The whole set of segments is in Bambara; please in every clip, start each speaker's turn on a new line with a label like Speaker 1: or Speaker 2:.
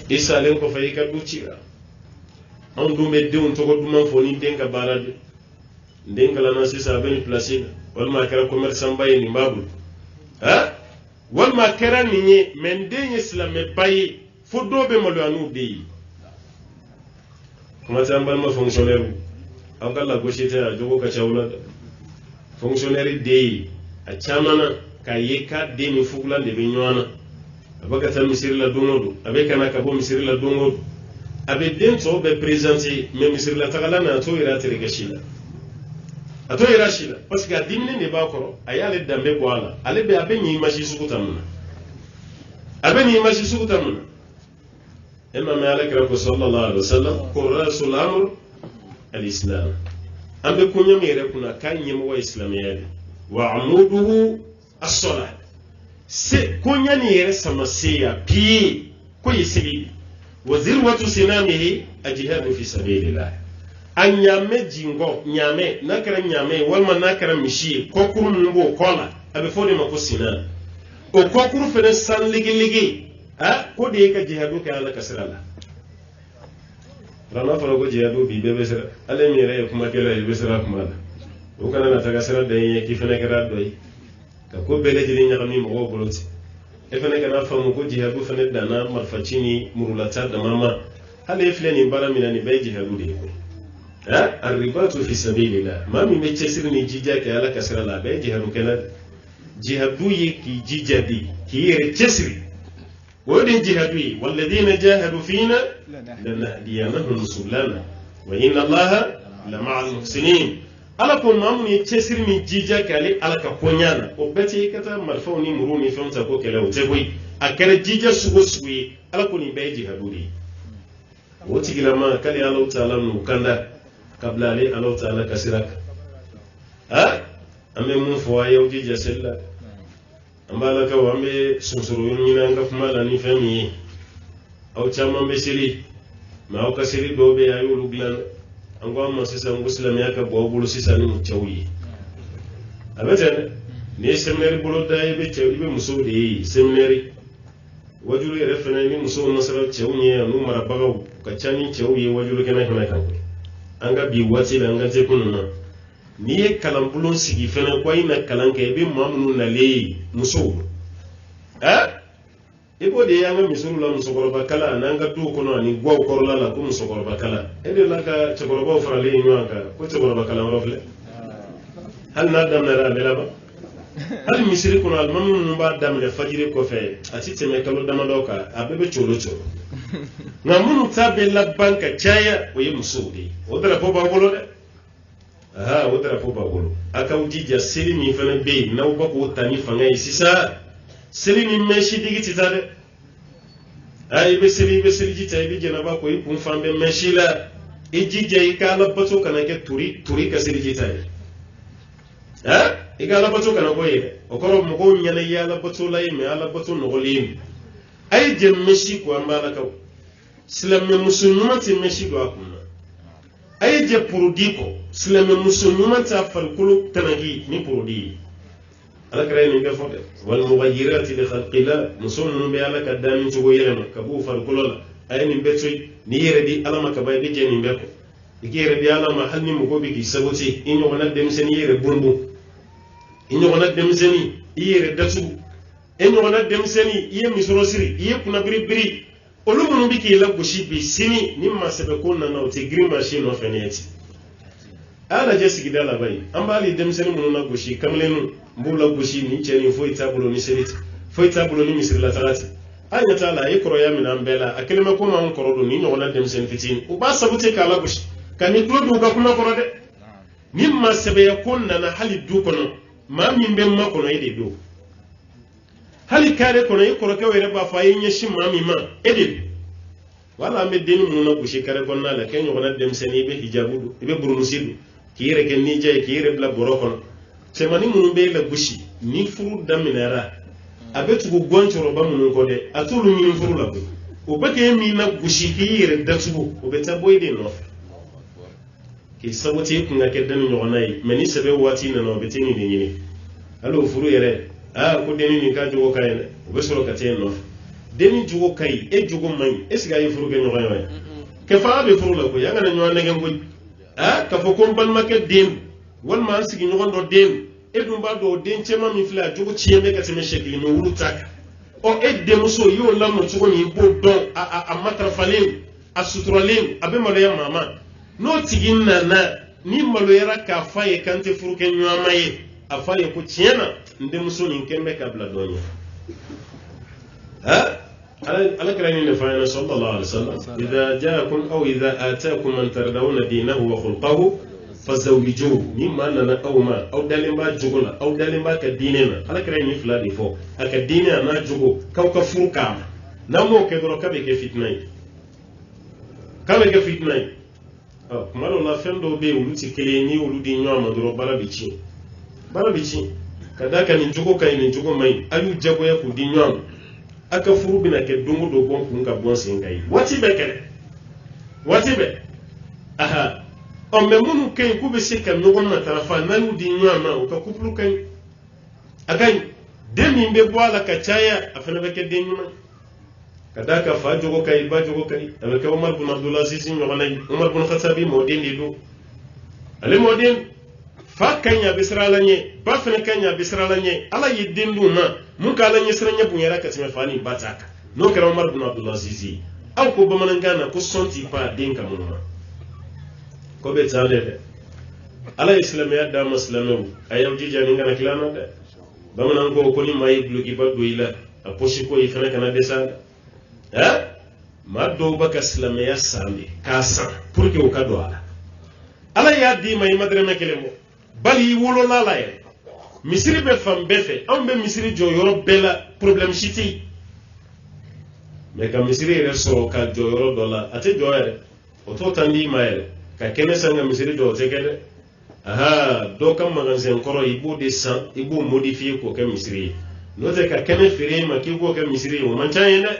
Speaker 1: isalen ko fay ka ducira on du me deun to ko dum fo ni denga barade denga la na sisa ben placé wal ma kara commerçant bay ni mabul ha wal ma kara ni men denye islam me bay fo dobe mo do anu de kuma tambal ma fonctionnaire an kala gauche ta jogo ka chawla fonctionnaire de a chamana ka yeka de ni fugla de be nywana abaka tan misir la dongodo abe kana ka bo misir la dongodo abe den to be présenter mais misir la tagala na to ira tere gashila ato ira shila parce que dimne ne ba koro ayale dambe ko ala ale be abe ni mashi sukutamuna abe ni mashi sukutamuna imam malik rabbi sallallahu alaihi wasallam ko rasul amr al-islam ambe kunya mere kuna kanye wa islamiyya wa amuduhu as-salat se kunya ni yere samasiya pi ko yisibi wa zirwatu sinamihi ajihadu fi sabilillah an nyame jingo nyame nakara nyame walma nakara mishi kokuru mbo kola abe fodi mako sinan o kokuru fene san ligi ha ko de ka jihadu ka ala kasrala rana fara ko jihadu bi bebe sira ale mi re kuma kera be sira kuma o kana na taga sira de yeki fene kera doy ka ko bele jini nyakami mo boloti e fene kana famu ko jihadu fene dana marfacini murulata da mama hale fleni bara minani bay jihadu de ko ha arribatu fi sabilillah mami me chesir ni jija ke ala kasra la bay jihadu kala jihadu yeki jijadi ki yere chesri ودين جهادوي والذين جاهدوا فينا لنهدينهم سبلنا وإن الله لمع المحسنين ala ko mamu ni chesiri ni jija kale ala ka konyana o beti kata marfau ni muruni fonta ko kele o tegoi akere jija sugo suwi ala ko ni be jihaduri woti gilama kale Allah ta'ala nu kanda kabla ali Allah ta'ala kasiraka ha ame mun fo ayo jija sella ambala ka wambe susuru yina nga fumala ni fami au chama be siri ma au kasiri dobe ayo luglan angwa ma sisa nguslam yaka bobulu sisa ni mchawi abete ni seminary bolo dai be chawi be musudi seminary wajulu refena ni muso masara chawi anu marabaga kachani chawi wajulu kana kana kan anga bi wati la anga te kununa ni ye kalan bulon sigi fana ko ina kalan ke be mamnu na le muso ibo de yanga misuru la muso goroba kala nanga du kono ani gwaw korla la ko muso goroba kala ede la ka chagoroba fara le nyaka ko chagoroba kala rofle hal na dam na ra ba hal misiri kono al mamnu ba dam le fajiri ko fe ati teme kalo dama doka abebe cholo cholo ngamunu tabe la banka chaya o ye muso de odara po ba bolo de aha wotara fo bagolo aka ujija seli mi fana be na uba ko tani fanga isisa seli mi meshi digi titade ay be seli jita ibi jena ba ko ipun fambe meshi la ejija ikala bato kana ke turi ka seli jita ha ikala bato kana ko yele okoro mo ko nyana yala bato la yime ala bato no golim ay je meshi ko ambala ka silam me musulmati meshi do akuna ay je purudiko silame musulman ta farkulu tanagi ni purudi ala kray ni be fote wal mughayirat li khalqillah musulman be ala kadami to yelema kabu farkulu ay ni betoy ni yere di ala maka bay be jeni be ko yere di ala ma halni mo gobi ki saboti inyo wona dem sen yere burbu inyo wona dem seni yere datu inyo wona dem seni iye misoro siri iye kuna biri olumu biki la goshi bi sini nimma sebe ko na no te green machine of feneti ala je sigida la bay ambali dem seni mun na goshi kamlenu mbula goshi ni cheni foi tabulo ni seriti foi tabulo ni misir la tarati anya tala ikro ya min ambela akelema ko ma ko rodo ni nyona dem seni fitin u ba sabute kala goshi kani klodo ga kuna ko rode nimma sebe ya konna na hali du kono ma min be ma kono ide do hali kare kono ikoro ka were ba fa yin shi mami ma edin wala me deni mun na gushi kare konna la kenyo wona dem seni be hijabu be burumusidu kire ken ni jay kire bla borokon se mani mun be la gushi ni furu daminara abetu go gonchoro ba mun ko de atulu ni furu la o be ke mi na gushi kire datu o be taboy de no ki saboti kun ga keddan nyonay meni sebe wati na no be tini ni alo furu yere ko deni ni ka jogo kayene o be soro ka ten no deni jugo kai e jugo mai e siga yi furu ke nyoga yoy ke fa be furu la ko yanga na nyoga negen ko ka fo ko ban make den wal ma sigi nyoga do den e dum ba do den chema mi fla jugo chieme ka teme shekli no wulu tak o e de muso yo lam no jugo ni bo don a matrafalen a suturalen abe malo ya mama no tigin na ni malo yara ka faye kante furu ke nyoga mai a faye ko chiena nde muso ni kembe ka bla donya على كلام النبي صلى الله عليه وسلم إذا جاءكم أو إذا آتاكم من ترضون دينه وخلقه فزوجوه مما لنا أو ما أو دلما جونا أو دلما كديننا على كلام النبي فو أكديننا أنا جوجو كوك فرقام نامو كدرو كبيك فتناي كبيك فتناي كما لو لا فندو بي ولتي كليني ولدي نيوما درو بارابيتشي كذا كان نجوجو كاين نجوجو ماي أيو جابو يكو دي نيوما aka furu bina ke dongo do bon kun ka bon sen kai wati be kele wati be aha o me munu kai ku be se kam no gon na tarafa nalu di nyama o ka kuplu kai akai demi be boala ka chaya afana be ke den nyuma kada ka fa jogo kai ba jogo kai abe ka Umar bin Abdul Aziz no gonay Umar bin Khattabi mo den lido ale mo den fa kanya bisralanye ba fene kanya bisralanye ala yidin duma mun ka lanye siranya bunyara ka time fani bataka no kara Umar bin Abdul Aziz aw ko ba manangana ko sonti pa den ka munma ko be tade ala islamiyya da muslamu ayaw jija ni ngana kilana de ba manango ko ni mai bloki ba doila a poshi ko ifana kana desa ma do baka islamiyya sande ka san pour que o ka do ala ya di mai madreme kelemo bali wolo la la ye misiri be fam befe am be misiri jo yoro bela problem shiti me ka misiri re so ka jo yoro dola ate jo yere o to tandi maele ka kene sanga misiri jo tekede aha do kam magasin koro ibu de san ibu modifier ko ka misiri no te ka kene fere ma ki ko ka misiri o manchaye ne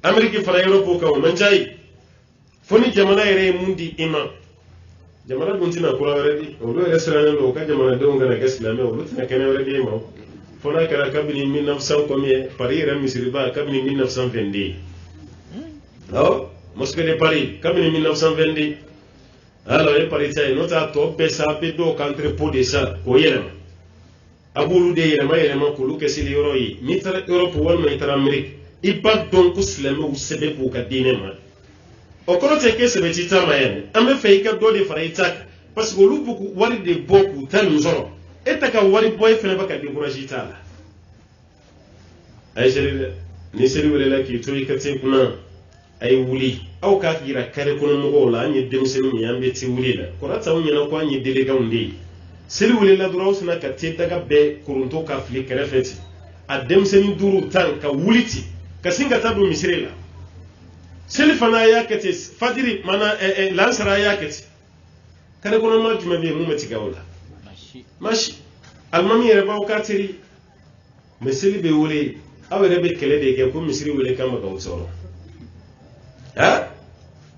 Speaker 1: ameriki fara europe ko manchaye foni jamana yere mundi imam jamana buntina kura redi o do restaurant do ka jamana do ngana gaslame o lutina kene redi ma fona kala kabini 1900 combien Paris ra misiri ba kabini 1922 no mosquée de Paris kabini 1922 alors e Paris tay nota to be sa be do entrepôt de ça ko yelema abulu de yelema ko lu kesili euro yi mitra Europe wal mitra Amerique iba donc islame ou sebe bu ka dinema o kono te ke sebe tita mayene ame fe ka do de fara itak parce que lu buku wari de boku tan nzoro etaka wari boy fene baka de courage tala ay jere ni seri wala la ki to ikate kuna ay wuli aw ka gira kare kono mo la ni demsenu mi ambe ti wuli la ko rata woni na ko anyi delega undi seri wala la duro suna ka te daga be kurunto ka fli kare feti a demsenu duru tan ka wuliti ka singa tabu misri la seli fana ya kete fadiri mana lansara ya kete kada kono ma juma be mu mati gawla mashi almami yere ba wakatiri misri be wule awere be kele de ke ko misri wule kama ga usoro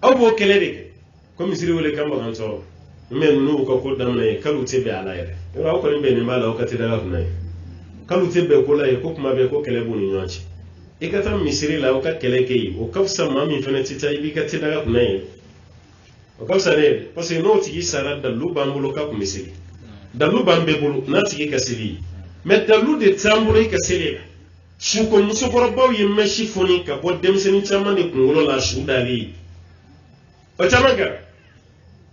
Speaker 1: awo kele de ko misri wule kama ga usoro men nu ko dam na kalu tebe ala yere ra ko ni be ni mala wakati daga kunai kalu tebe ko la ko kuma be ko kele bu ni nyachi ikata misiri la oka keleke o kafsa mami fana tita ibi ka tida ku nay o kafsa ne parce que no tigi sara dalu bambulo ka ku misiri dalu bambe bulu na tigi ka sili mais dalu de tambulo ka sili shu ko muso borobaw yemme shifoni ka bo demseni chamane ku ngolo la shu dali o tamaga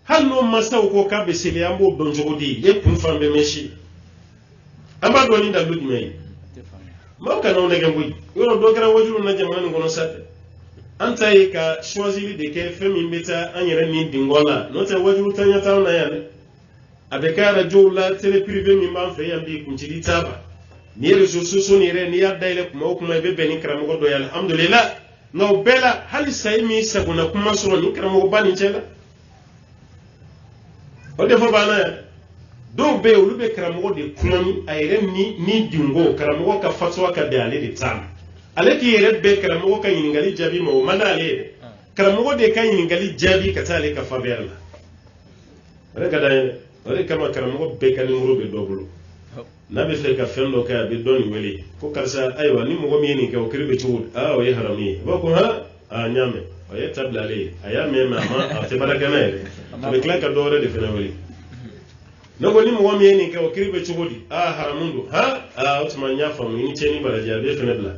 Speaker 1: hanno masaw ko ka be sili ambo donjogodi ye kun fambe meshi amba do ni dalu di mai ma kana on nege mbuy yoro do gara wajulu na jamana ngono sate anta yi ka choisir de ke femi mbeta anyere ni dingola no te wajulu tanya taw na yane abekara joula tele privé mi man fe yambi kunchili taba ni reso soso ni re ni yadda ile kuma be beni kramo go do yalla alhamdulillah no bela hal saymi saguna kuma soro ni kramo bani chela o defo bana do be olu be kramo de kuloni ayre ni dingo kramo ka fatwa ka be ale de tam ale ki yere be kramo ka yingali jabi mo manale kramo de ka yingali jabi ka tale ka faberla rega da wale kama kramo be ka ni ngoro be dobulu n'a bɛ fɛ ka fɛn dɔ kɛ a bɛ dɔn nin wele ko karisa ayiwa ni mɔgɔ min ye nin kɛ o kiri bɛ cogo di o ye haramu ye a b'a ko n y'a mɛn o ye ta bilalen ye a y'a mɛn a tɛ baara kɛ n'a yɛrɛ a bɛ tila ka dɔ wɛrɛ de fana wele ne ko ni mɔgɔ min ye nin kɛ o kiri bɛ cogo di haramu don o tuma n y'a faamu ni cɛnni baraji a bɛ fana bila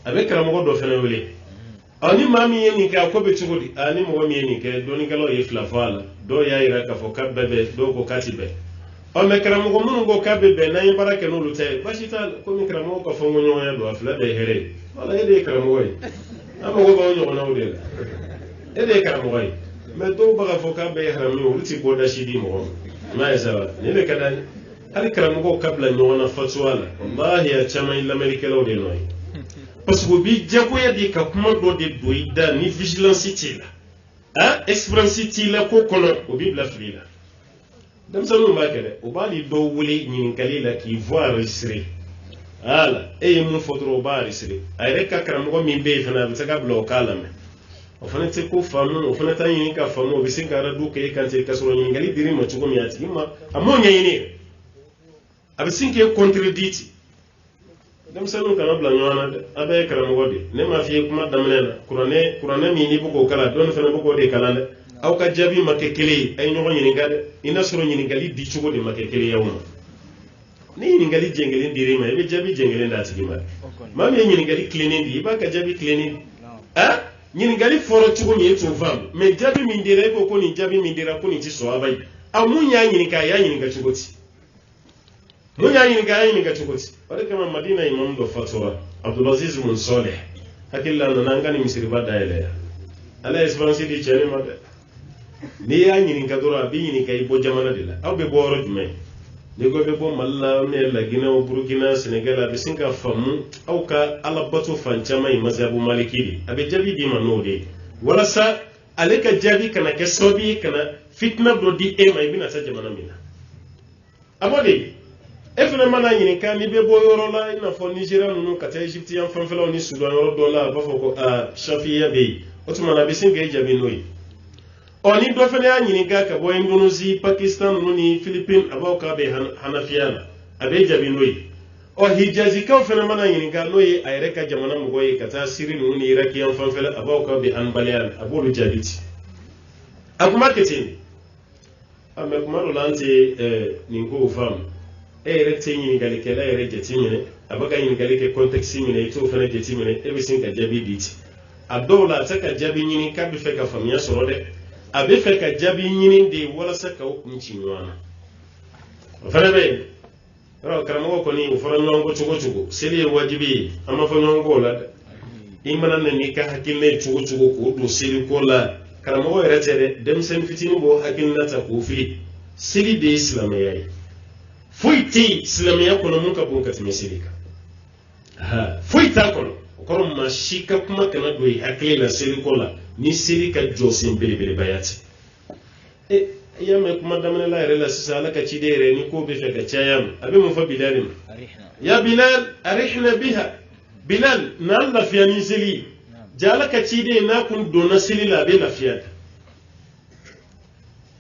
Speaker 1: a bɛ karamɔgɔ dɔ fana wele ni maa min ye nin kɛ a ko bɛ cogo di ni mɔgɔ min ye nin kɛ dɔnnikɛlaw ye fila fɔ a la dɔw y'a jira k'a fɔ k'a bɛɛ bɛ dɔw ko k'a ti bɛn mɛ karamɔgɔ minnu ko k'a bɛ bɛn n'an ye baara kɛ n'olu tɛ baasi t'a la komi karamɔgɔ ka fɔ ko ɲɔgɔnya don a fila bɛɛ ye hɛrɛ ye wala e de ye karamɔgɔ ye an mago b'aw ɲɔgɔnnaw de la e de ye karamɔgɔ ye mɛ dɔw b'a ka fɔ k'a bɛɛ ye haramu ye olu ti bɔ da si di mɔgɔ ma n'a ye saba ne bɛ ka da hali karamɔgɔw ka bila ɲɔgɔn na fatuwa la walahi a caman ye lamɛnnikɛlaw de nɔ ye parce que u bi jagoya de ka kuma dɔ de don i da ni vigilance t'i la expérience t'i la ko kɔnɔ o b'i bila fili la denmisɛnninw b'a kɛ dɛ o b'a di dɔw wele ɲininkali la k'i voix enregistré voilà e ye mun fɔ dɔrɔn o b'a enregistré a yɛrɛ ka karamɔgɔ min bɛ yen fana a bɛ se ka bila o k'a lamɛn o fana tɛ ko faamu o fana t'a ɲini ka faamu o bɛ se ka radio kɛ e kan ten ka sɔrɔ ɲininkali dir'i ma cogo min a tigi ma a m'o ɲɛɲini a bɛ sin k'e contredit denmisɛnninw kana bila ɲɔgɔn na dɛ a bɛɛ ye karamɔgɔ de ne m'a f'i ye kuma daminɛ na kuranɛ min n'i bɛ k'o kalan dɔɔni fana bɛ k'o de kalan dɛ aw ka jaabi ma kɛ kelen ye a ye ɲɔgɔn ɲininka dɛ i n'a sɔrɔ ɲininkali di cogo de ma kɛ kelen ye aw ma ni ɲininkali jɛn kelen dir'i ma i bɛ jaabi jɛn kelen d'a tigi ma maa min ye ɲininkali tilennen di i b'a ka jaabi tilennen di ɲininkali fɔra cogo min e t'o faamu mɛ jaabi min dira e ko nin jaabi min dira ko nin ti sɔrɔba ye mun y'a ɲininka a y'a ɲininka cogo di mun y'a ɲininka a y'a ɲininka cogo di o de kama madina imam dɔ fatura abdulaziz mun sɔleh hakili la nana an ka nin misiriba dayɛlɛ yan ala ye expérience di cɛ ne ma dɛ n'i y'a ɲininka dɔrɔn a b'i ɲininka i bɔ jamana de la aw bɛ bɔ yɔrɔ jumɛn n'i ko i bɛ bɔ mali la laginɛ burukina sɛnɛgali a bɛ sin ka faamu aw ka alabato fan caman ye mazhabu maliki de a bɛ jaabi d'i ma n'o de ye walasa ale ka jaabi kana kɛ sababu ye kana fitina dɔ di e ma i bɛna taa jamana min na a b'o de ye e fana mana ɲininka n'i bɛ bɔ yɔrɔ la i n'a fɔ nizeriya ninnu ka taa egypte yan fanfɛlaw ni sudan yɔrɔ dɔ la a b'a fɔ ko shafiya bɛ yen o tuma na a bɛ sin k'e jaabi n'o ye ni dɔ fana y'a ɲininka ka bɔ indonésie pakistan ninnu ni philippines a b'aw k'a bɛ hanafiya la a bɛ jaabi n'o ye hijazikaw fana mana ɲininka n'o ye a yɛrɛ ka jamana mɔgɔ ye ka taa siri ninnu ni iraki yan fanfɛla a b'aw k'a bɛ hanbaliya la a b'olu jaabi ci a kuma kɛ ten mɛ kuma dɔ la an tɛ nin kow faamu e yɛrɛ tɛ ɲininkalikɛla yɛrɛ jateminɛ a bɛ ka ɲininkali kɛ contexte minɛ i t'o fana jateminɛ e bɛ sin ka jaabi di ci a dɔw la a tɛ ka jaabi ɲini k'a bɛ fɛ ka faamuya sɔrɔ dɛ a bɛ fɛ ka jaabi ɲini de walasa k'aw kun ci ɲɔgɔn na o fana bɛ yen karamɔgɔ kɔni o fɔra ɲɔgɔn kɔ cogo o cogo seli ye wajibi ye an ma fɔ ɲɔgɔn kɔ o la dɛ i mana na n'i ka hakilina ye cogo o cogo k'o don seli ko la karamɔgɔ yɛrɛ tɛ dɛ denmisɛnnin fitinin b'o hakilina ta k'o fili seli de ye silamɛya ye foyi tɛ yen silamɛya kɔnɔ mun ka bon ka tɛmɛ seli kan foyi t'a kɔnɔ o kɔrɔ maa si ka kuma kana don i hakili la seli ko la ni seli ka jɔsen belebelebaya tɛ i y'a mɛn kuma daminɛ la yɛrɛ la sisan ala ka ciden yɛrɛ ni ko bɛ fɛ ka caya ma a bɛ mun fɔ bilali ma ya bilal arihna biha bilal n'an lafiya ni seli ye ja ala ka ciden n'a kun donna seli la a bɛ lafiya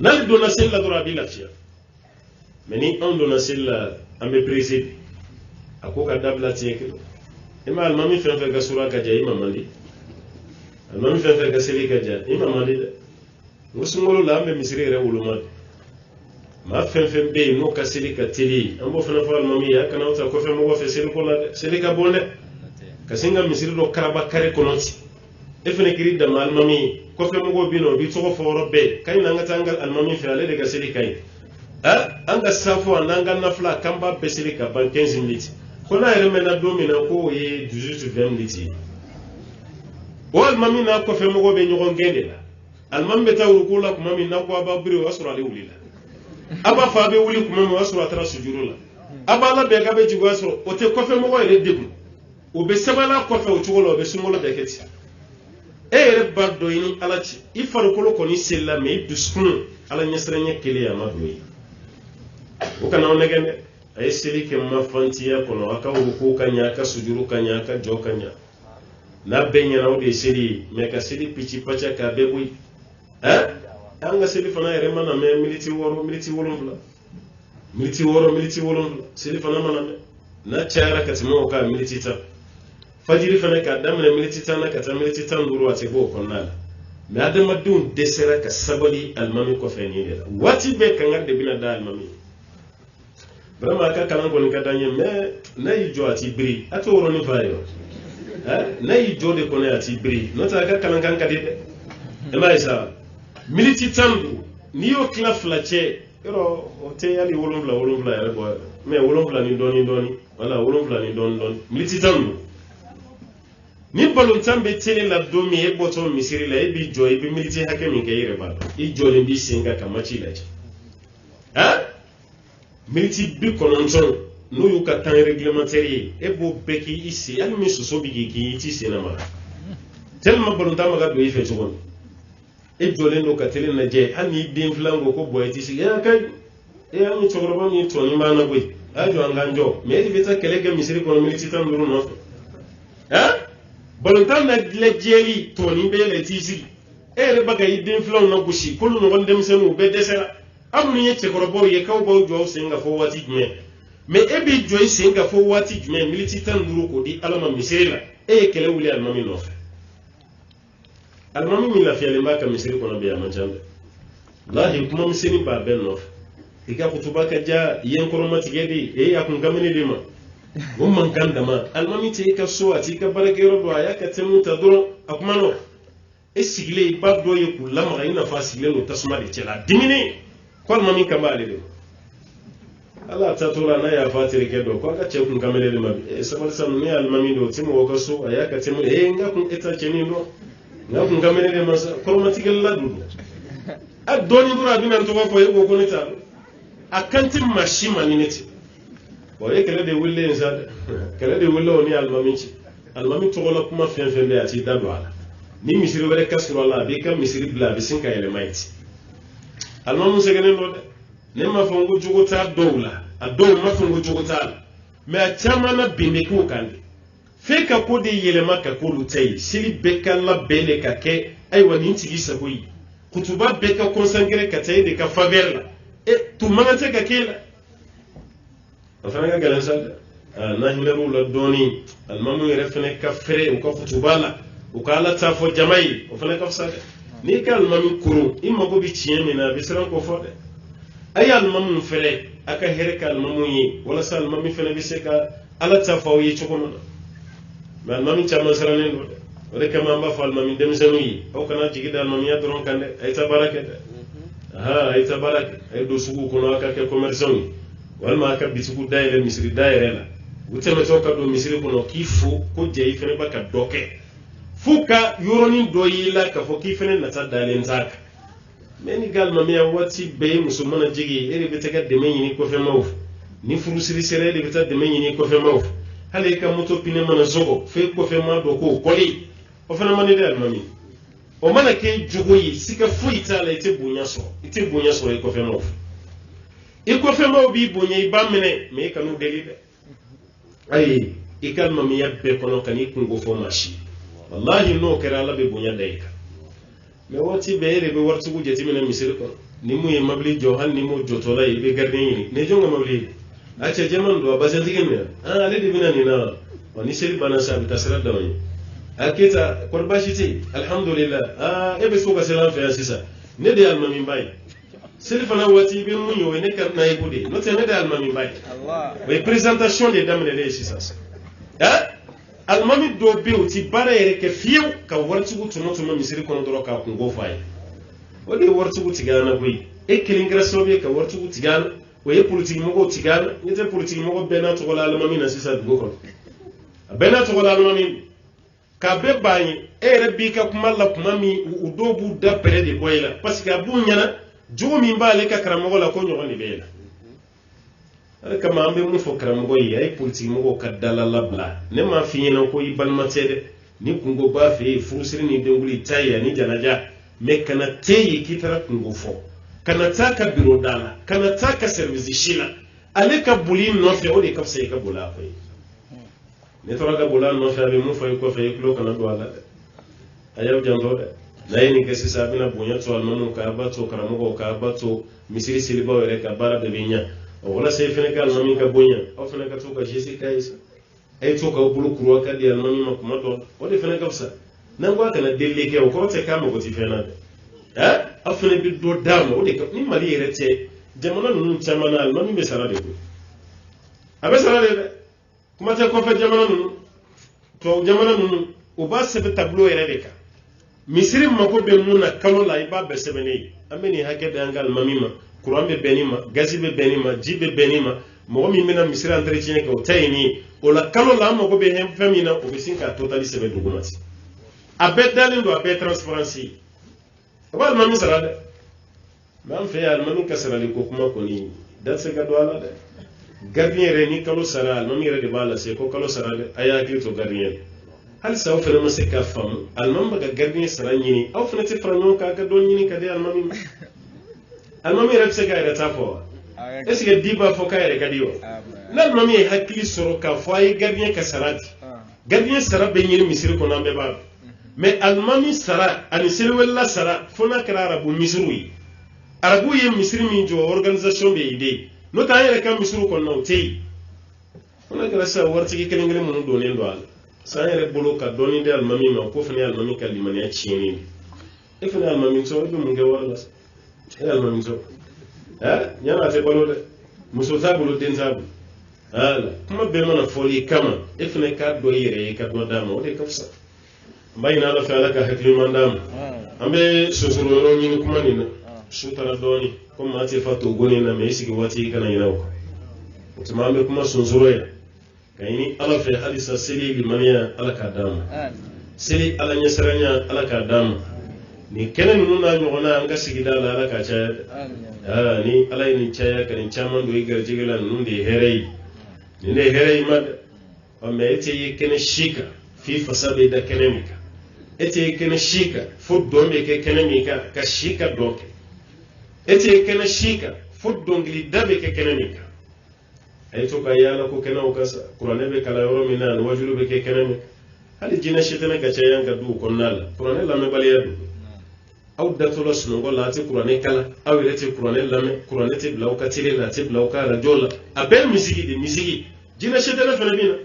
Speaker 1: n'ale donna seli la dɔrɔn a bɛ lafiya mɛ ni anw donna seli la an bɛ perese a ko ka dabila tiɲɛ kelen i ma alimami fɛn fɛn ka sura ka ja i ma man di alimami fɛn fɛn ka seli ka ja i ma man di dɛ n ko sunkalo la an bɛ misiri yɛrɛ woloma de maa fɛn fɛn bɛ yen n'o ka seli ka teli an b'o fana fɔ alimami ye a kana ta kɔfɛ mɔgɔ fɛ seli ko la dɛ seli ka bon dɛ ka sin ka misiri dɔ karaba kare kɔnɔ ten e fana kiri dama alimami ye kɔfɛ mɔgɔw bɛ yen nɔ o b'i tɔgɔ fɔ yɔrɔ bɛɛ ka ɲi na an ka taa an ka alimami fɛ ale de ka seli ka ɲi an ka safo n'an ka nafila k'an b'a bɛɛ seli ka ban 15 minutes ko n'a yɛrɛ mɛnna don min na k'o ye 18-20 minutes ye o alimami n'a kɔfɛ mɔgɔw bɛ ɲɔgɔn gɛn de la alimami bɛ taa ruku la tuma min na ko a b'a biri o y'a sɔrɔ ale wulila a b'a fɔ a bɛ wuli tuma min o y'a sɔrɔ a taara sujuru la a b'a labɛn k'a bɛ jigin o y'a sɔrɔ o tɛ kɔfɛ mɔgɔ yɛrɛ degun o bɛ sɛbɛnna kɔfɛ o cogo la o bɛ sunkalo bɛɛ kɛ ten e yɛrɛ b'a dɔn i ni ala cɛ i farikolo kɔni selila mɛ i dusukun ala ɲɛsiranɲɛ kelen a ma don ye o kana aw nɛgɛn dɛ a ye seli kɛ mafantiya kɔnɔ a ka ruku ka ɲɛ a ka sujuru ka ɲɛ a ka jɔ ka ɲɛ n'a bɛɛ ɲɛna o de ye seli ye mɛ ka seli pici paca k'a bɛɛ bɔ yen an ka seli fana yɛrɛ mana mɛn miniti 6 miniti 7 militi woro militi wolonfula seli fana mana me na cayara ka tɛmɛ o kan militi tan fajiri fana k'a daminɛ militi tan na ka taa militi tan duuru a tɛ bɔ o kɔnɔna la mɛ adamadenw dɛsɛra ka sabali alimami kɔfɛ nin de la waati bɛɛ kanga de bɛna da alimami vraiment a ka kalan kɔni ka d'an ye mais n'a y'i jɔ a t'i biri a t'o yɔrɔnin f'a ye n'a y'i jɔ de kɔnɔ a t'i biri n'o tɛ a ka kalan kan ka di dɛ i m'a ye sa militi tan duuru n'i y'o tila fila cɛ yɔrɔ o tɛ hali wolonfila yɛrɛ bɔ mais wolonfila ni dɔɔni wala wolonfila ni dɔɔni militi tan duuru ni balontan bɛ tele la don min e bɔtɔ misiri la e b'i jɔ i bɛ militi hakɛ min kɛ i yɛrɛ b'a dɔn i jɔlen b'i sen kan ka match lajɛ militi 90 n'o y'u ka temps réglementaire ye e b'o bɛɛ k'i sen hali min soso bɛ k'i i t'i sen lamara tellement balontan ma ka don i fɛ cogo min e jɔlen don ka tele lajɛ hali n'i den filan ko bɔ i t'i sigi a ka ɲi an ye cɛkɔrɔba min tɔni b'an na koyi a jɔ an k'an jɔ mais e de bɛ taa kɛlɛ kɛ misiri kɔnɔ militi 15 nɔfɛ balontan na lajɛli tɔni bɛ yɛlɛ t'i sigi e yɛrɛ bɛ ka i den filanw na gosi k'olu ɲɔgɔn denmisɛnninw bɛɛ dɛsɛra aw minnu ye cɛkɔrɔbaw ye k'aw b'aw jɔ aw sen kan fɔ waati jumɛn mais e b'i jɔ i sen kan fɔ waati jumɛn militi 15 k'o di ala ma misiri la e ye kɛlɛ wuli alimami nɔfɛ alimami min lafiyalen b'a ka misiri kɔnɔ bi a man ca dɛ walahi kuma misiri b'a bɛɛ nɔfɛ i ka kutuba ka diya i ye n kɔrɔmatigɛ de a kun kamini de ma o man kan dama alimami tɛ i ka so a t'i ka baarakɛyɔrɔ don a y'a ka tɛmɛ ta dɔrɔn a kuma nɔ e sigilen i ba dɔ ye k'u lamaga i n'a fɔ a sigilen don tasuma de cɛla dimini ko alimami kan b'ale de ma ala ta to la n'a y'a fɔ a terikɛ dɔ ko a ka cɛ kun kamini de ma bi sabali sa ne ye alimami don o tɛ mɔgɔ ka so a y'a ka tɛmɛ n ka kun e ta cɛnin dɔn n ka kun kamini de ma sa kɔrɔmatigɛli la don a dɔɔni dɔrɔn a bɛna n tɔgɔ fɔ e ko ko ne t'a dɔn a kan tɛ maa si ma ni ne tɛ bon e kɛlɛ de wililen sa dɛ kɛlɛ de wililen o ni alimami cɛ alimami tɔgɔla kuma fɛn fɛn bɛ a t'i da don a la ni misiri wɛrɛ ka sɔrɔ a la a b'i ka misiri bila a bɛ sin ka yɛlɛma ye ten alimami sɛgɛnnen don dɛ ne ma fɔ n ko jogo t'a dɔw la a dɔw ma fɔ n ko jogo t'a la mais a caman na bɛn bɛ k'o kan de f'e ka ko de yɛlɛma ka k'olu ta ye seli bɛɛ ka labɛn de ka kɛ ayiwa nin tigi sago ye kutuba bɛɛ ka consacrer ka taa e de ka faveur la tun man kan tɛ ka k'e la o fana ka gɛlɛn sa dɛ n'a hinɛr'u la dɔɔni alimamiw yɛrɛ fana ka fɛrɛ u ka kutuba la u ka ala ta fɔ jama ye o fana ka fisa dɛ n'i ka alimami koron i mago bɛ tiɲɛ min na a bɛ siran k'o fɔ dɛ a ye alimamiw fɛrɛ a ka hɛrɛ kɛ alimamiw ye walasa alimami fana bɛ se ka ala ta fɔ aw ye cogo min na mais alimami caman sirannen don dɛ o de kama an b'a fɔ alimami denmisɛnninw ye aw kana jigi da alimamiya dɔrɔn kan dɛ a ye taa baara kɛ dɛ a ye taa baara kɛ a ye don suguw kɔnɔ a ka kɛ commerçant ye walima a ka bitigiw dayɛlɛ misiri dayɛlɛ la u tɛmɛtɔ ka don misiri kɔnɔ k'i fo ko jɛ i fana b'a ka dɔ kɛ fo ka yɔrɔnin dɔ y'i la k'a fɔ k'i fana nata dalen t'a kan mais ni ka alimamiya waati bɛɛ ye muso mana jigi e de bɛ taa ka dɛmɛ ɲini kɔfɛmaw fɛ ni furusiri sera e de bɛ taa dɛmɛ ɲini kɔfɛmaw fɛ hali e ka moto pine mana sɔgɔ fo e kɔfɛma dɔ k'o kɔli o fana man di dɛ alimami o mana kɛ jogo ye sika foyi t'a la i tɛ bonya sɔrɔ i kɔfɛmaw fɛ i kɔfɛmaw b'i bonya i b'a minɛ mais i kan'u deli dɛ ayi i ka alimamiya bɛɛ kɔnɔ ka n'i kungo fɔ maa si walahi n'o kɛra ala bɛ bonya da i kan mais waati bɛɛ e de bɛ waritigiw jateminɛ misiri kɔnɔ ni mun ye mobili jɔ hali ni m'o jɔtɔla ye i bɛ gardien ɲini nin jɔn ka mobili ye a cɛ jɛman don a basɛntigi minɛ ale de bɛna nin na wa ni seli banna sa a bɛ taa sira d'anw ye a keyita kɔri baasi tɛ yen alihamudulila e bɛ so ka seli an fɛ yan sisan ne de ye alimami ba ye seli fana waati i bɛ mun ye o ye ne ka nayibu de ye n'o tɛ ne de ye alimami ba ye o ye présentation de daminɛlen ye sisan alimami dɔw bɛ yen u ti baara yɛrɛ kɛ fiyewu ka waritigiw tɔmɔ misiri kɔnɔ dɔrɔn k'a kungo fɔ a ye o de ye waritigiw tigɛ an na koyi e kelen kɛra sababu ye ka waritigiw tigɛ an na o ye politikimɔgɔw tigɛ an na n'i tɛ politikimɔgɔ bɛɛ n'a tɔgɔ la alimami na sisan dugu kɔnɔ a bɛɛ n'a tɔgɔ la alimami k'a bɛɛ ban ye e yɛrɛ b'i ka kuma la kuma min u dɔw b'u da bɛrɛ de bɔ i la parce que a b'u ɲɛna jogo min b'ale ka karamɔgɔ la ko ɲɔgɔn de bɛ e la ale kama an bɛ mun fɔ karamɔgɔ ye a ye politikimɔgɔw ka dala labila ne m'a f'i ɲɛna ko i balima tɛ dɛ ni kungo b'a fɛ yen furusiri ni denkuli ta ye ani janaja mais kana tɛ yen k'i taara kungo fɔ kana taa ka biro da la kana taa ka service si la ale ka boli nɔfɛ o de ka fisa i ka boli a kɔ ye ne tora ka boli a nɔfɛ a bɛ mun fɔ i kɔfɛ i tulo kana don a la dɛ a y'aw janto dɛ n'a ye nin kɛ sisan a bɛna bonya to alimamiw kan a b'a to karamɔgɔw kan a b'a to misiri selibaw yɛrɛ ka baara bɛɛ bɛ ɲɛ wala sai fene ka almami ka bonya o fene ka to ka jesi kai sa ay to ka bulu kurwa ka di almami ma kuma to o de fene ka sa nan gwa kana delle ke ko te ka ma ko ti fena a fene bi do dama o de ka ni mali yere te jamana nunu chamana almami be sara de ko abe sara de kuma te ko fe jamana nunu to jamana nunu o ba se be tableau yere de ka misiri mako be muna kalo la iba be sebene ameni hake de angal mamima kuran be benima gazi be benima jibe benima mo mi mena misiri entretien ko tayni o la kalo la mako be hem femina o be sinka totally sebe dugumati abe dalin do abe transparency wal mami sarade mam fe al mami kasarali ko kuma ko ni dal se gado ala de gardien re ni kalo saral mami re de bala se ko kalo sarade aya klito gardien hal saw fere ma se ka fam almam baga gardien saranyini aw fene te franyo ka ga don nyini ka de almami rek se ga ta fo est ce que diba fo ka re ka diwa nan mami hakili soro ka fo ay gardien ka sarati gardien sara be nyini misiri ko nambe ba mais almami sara ani selwella sara fo na kara arabu misiri arabu ye misiri min jo organisation be ide no ta yere ka misiri ko no tei fo na kara sa warti ke ngene mun do ne ndo ala sa yere bolo ka doni de almami ma ko fene almami ka limani ya chini e fene almami to do mun ge wala e almami to nyana te bolo de muso ta bolo den tabu ala kuma be mana foli kama e fene ka do yere ka do dama o de kafsa bayina la fa ka hakli mandam ambe susuru ro nyini kuma ni na sutara doni kuma ate fato goni na me sigi wati kana ina ko tuma ambe kuma susuru ya kayini ala fe hadisa seli limaniya ala ka dama seli ala nyasaranya ala ka dama ni kenen nuna nyogona anga sigida la ala ka cha ni ala ni chaya kan chaman do igar jigala nunde herei ni ne herei mad o me ete kene shika fi fasabe da kenemika ete kene shika fud dombe ke kenemika ka shika doke ete kene shika fud dongli dabe ke kenemika ay to ka yala ko kena o kasa qur'ane be kala yoro minan wajulu be ke kename hali jina shetana ka chayan ka du konnal qur'ane la me baliya du aw datola sungo la te qur'ane kala aw rete qur'ane la me qur'ane te blaw ka tire la te blaw ka rajola abel misigi de misigi jina shetana fana bina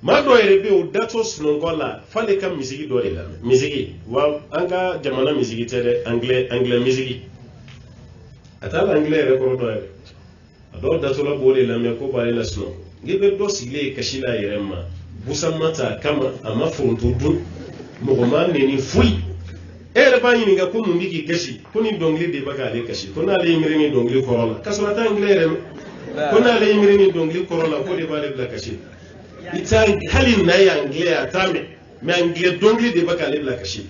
Speaker 1: ma do yere be o dato sungo la fale kam misigi do la misigi wa anga jamana misigi tere anglais misigi atala anglais re ko do yere do datola bole la me ko bale la sno gibe do sile kashila yerema busamata kama ama fonto dun mo ma ne ni fui ere ba yini ga ko mun bigi kashi kuni dongli de baka le kashi kuna le yimiri ni dongli korola kasura ta anglais re kuna le yimiri ni dongli korola ko de bale la kashi ita halin na ya anglais atame me anglais dongli de baka le la kashi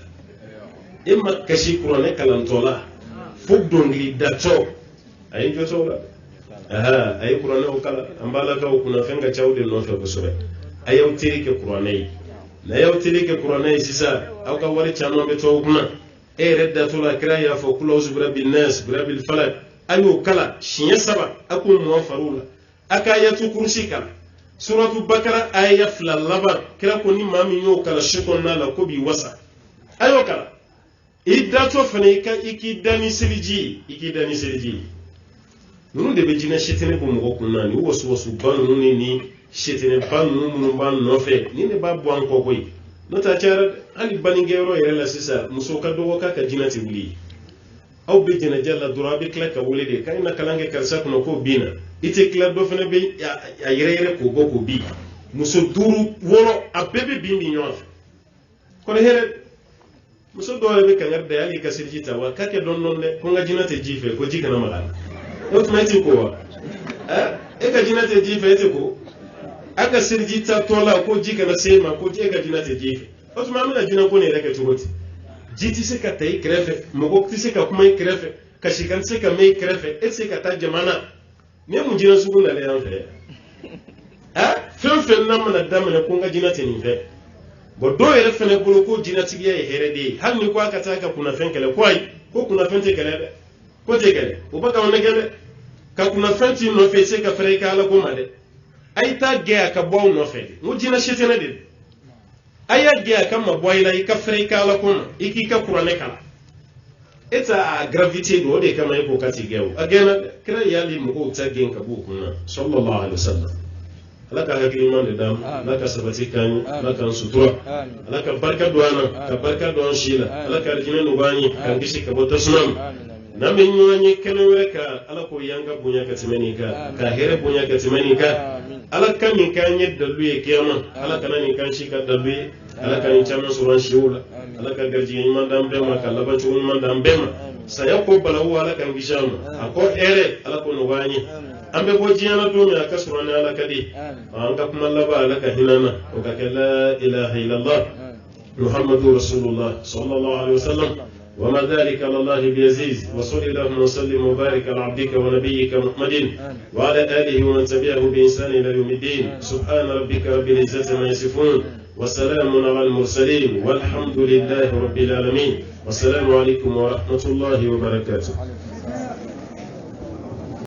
Speaker 1: imma kashi kurone kalantola fu dongli dato ayi joto la ay qur'ane o kala ambala ka kuna fenga chawde no fe busure ayaw tirike qur'ane na yaw tirike qur'ane sisa aw ka wari chano be to kuma e redda to la kraya fo close birabil nas birabil falak ayu kala shiya saba akun mo farula akayatu kursi kala suratu bakara ayaf la laba kira ko ni mami yo kala shikon na la ko bi wasa ayo kala iddato fane ka ikidani siliji nunu de be jina shetene ko mo ko nani wasu banu ni shetene banu mun ban no fe ni ne ba bo an ko koy no ta tiara ani baningero yere la sisa muso ka dogo ka jina ti wuli aw be jina jalla durabi klaka wuli de kay na kalange karsa ko ko bina ite kla do fene be ya yere ko go ko bi muso duru woro abebe bi mi nyon ko here muso do be kangar de ali kasirji tawa kake don non de ko ngajina te jife ko jikana magana automatic ko ka jina te jife te ko aka sirji ta tola ko jika na sema ko je ka jina te jife automatic na jina ko ne rake tugoti jiti se ka tai krefe mo ti se ka kuma krefe ka shikan se ka mai krefe et se ka ta jamana ne mu jina su gunda le yan fe fen na mana da mana ko ga jina te ni fe bo do yere fene bolo ko jina ti ye here de har ni ko aka ta ka kuna fen kele ko ai ko kuna fen te kele ko te kele o baka wona gele ka kuna fenti no fe se ka fere ka ala ko made ay ta ge aka bo no fe mu jina shetene de aya ge aka ma boyla ka fere ka ala ko iki ka qur'ane kala ita gravity do de kama yako kati gawo agena kira yali mu ta gen ka bu kunna sallallahu alaihi wasallam alaka hakili man da dam alaka sabati kan alaka sutura alaka barka duwana ka barka duwan shila alaka aljina no bani kan gishi ka bota sunan na min yoni kanu reka alako yanga bunya ka timani ka here bunya ka timani ka alaka min kan yadda luye kiyama alaka nan kan shi ka dalbe alaka ni chama suran shiula alaka garji man dam bema ka labanchu man dam bema saya ko balawu alaka ngishama ako ere alako no bani ambe ko jiyana do mi aka surana ala kadi anga kuma laba alaka hinana o ka la ilaha illallah muhammadur rasulullah sallallahu alaihi wasallam وما ذلك على الله بعزيز وصل اللهم وسلم وبارك على عبدك ونبيك محمد وعلى اله ومن تبعه باحسان الى يوم الدين سبحان ربك رب العزه عما يصفون وسلام على المرسلين والحمد لله رب العالمين والسلام عليكم ورحمه الله وبركاته